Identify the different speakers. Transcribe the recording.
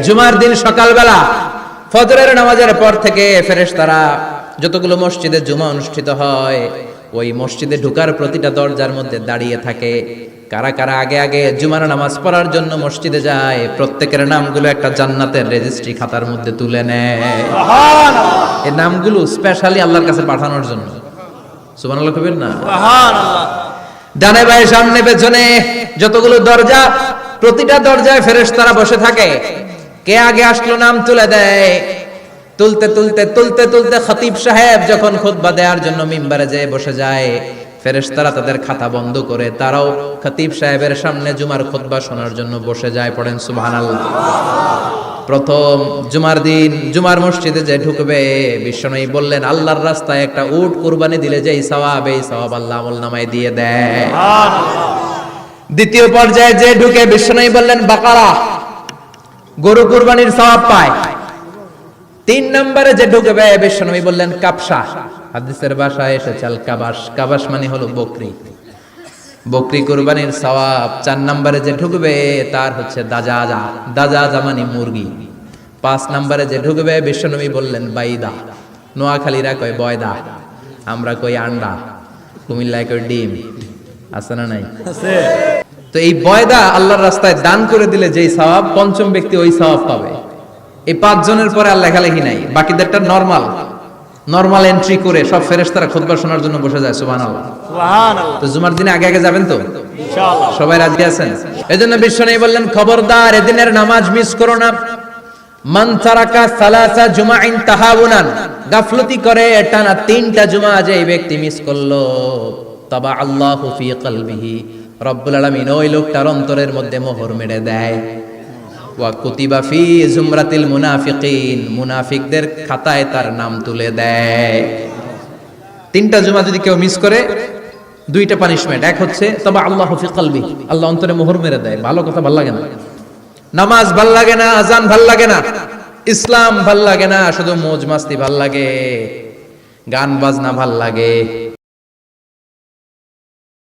Speaker 1: জুমার দিন সকালবেলা ফজরের নামাজের পর থেকে ফেরেশতারা যতগুলো মসজিদে জুমা অনুষ্ঠিত হয় ওই মসজিদে ঢোকার প্রতিটা দরজার মধ্যে দাঁড়িয়ে থাকে। কারা কারা আগে আগে জুমার নামাজ পড়ার জন্য মসজিদে যায়, প্রত্যেকের নামগুলো একটা জান্নাতের রেজিস্ট্রি খাতার মধ্যে তুলে নেয়। এই নামগুলো স্পেশালি আল্লাহর কাছে পাঠানোর জন্য। সুবহানাল্লাহ কবির না? ডানে বায়ে সামনে পেছনে যতগুলো দরজা, প্রতিটা দরজায় ফেরেশতারা বসে থাকে। কে আগে আসলো নাম তুলে দেয়। তুলতে তুলতে তুলতে তুলতে খতিব সাহেব যখন খুতবা দেওয়ার জন্য মিম্বারে যেয়ে বসে যায়, ফেরেশতারা তাদের খাতা বন্ধ করে তারাও খতিব সাহেবের সামনে জুমার খুতবা শোনার জন্য বসে যায়। পড়েন সুবহানাল্লাহ। প্রথম জুমার দিন জুমার মসজিদে যে ঢুকবে, বিশ্বনবী বললেন আল্লাহর রাস্তায় একটা উট কুরবানি দিলে যেই সওয়াব, এই সওয়াব আল্লাহ আমলনামায় দিয়ে দেয়। দ্বিতীয় পর্যায়ে যে ঢুকে, বিশ্বনবী বললেন বাকারা, গরু কুরবানির সওয়াব পায়। তিন নম্বরে যে ঢুকবে, বিশ্বনবী বললেন কাবসা, হাদিসের ভাষায় এসেছে আল কাবাস, কাবাস মানে হলো বকরি, বকরি কুরবানির সওয়াব। চার নম্বরে যে ঢুকবে তার হচ্ছে দাজাজা, দাজাজা মানে মুরগি। পাঁচ নম্বরে যে ঢুকবে, বিশ্বনবী বললেন বাইদা, নোয়াখালীরা কয় বয়দা, আমরা কই আন্ডা, কুমিল্লায় কই ডিম। আছে না নাই? তো এই বয়দা আল্লাহর রাস্তায় দান করে দিলে যেই সওয়াব, পঞ্চম ব্যক্তি ওই সওয়াব পাবে। এই পাঁচজনের পরে আর লেখালেখি নাই, বাকিদেরটা নরমাল এন্ট্রি করে সব ফেরেশতারা খুতবা শোনার জন্য বসে যায়। সুবহানাল্লাহ। তো জুমার দিনে আগে আগে যাবেন তো ইনশাআল্লাহ? সবাই রাজি আছেন? এজন্য বিশ্বনবী বললেন খবরদার এদিনের নামাজ মিস করো না। মান তারাকা সালাসা জুমাইন তাহাউনান, গাফলতি করে টানা তিনটা জুমা যে ব্যক্তি মিস করলো, তাবা আল্লাহু ফি কলবিহি, রব্বুল আলামিন ওই লোকটার অন্তরের মধ্যে মোহর মেরে দেয়। ওয়া কুতিবা ফি জুমরাতিল মুনাফিকিন, মুনাফিকদের খাতায় তার নাম তুলে দেয়। তিনটা জুমা যদি কেউ মিস করে, দুইটা পানিশমেন্ট। এক হচ্ছে তবা আল্লাহু ফি কলবি, আল্লাহ অন্তরে মোহর মেরে দেয়। ভালো কথা ভাল লাগে না, নামাজ ভাল লাগে না, আজান ভাল লাগে না, ইসলাম ভাল লাগে না, শুধু মौज মাস্তি ভাল লাগে, গান বাজনা ভাল লাগে,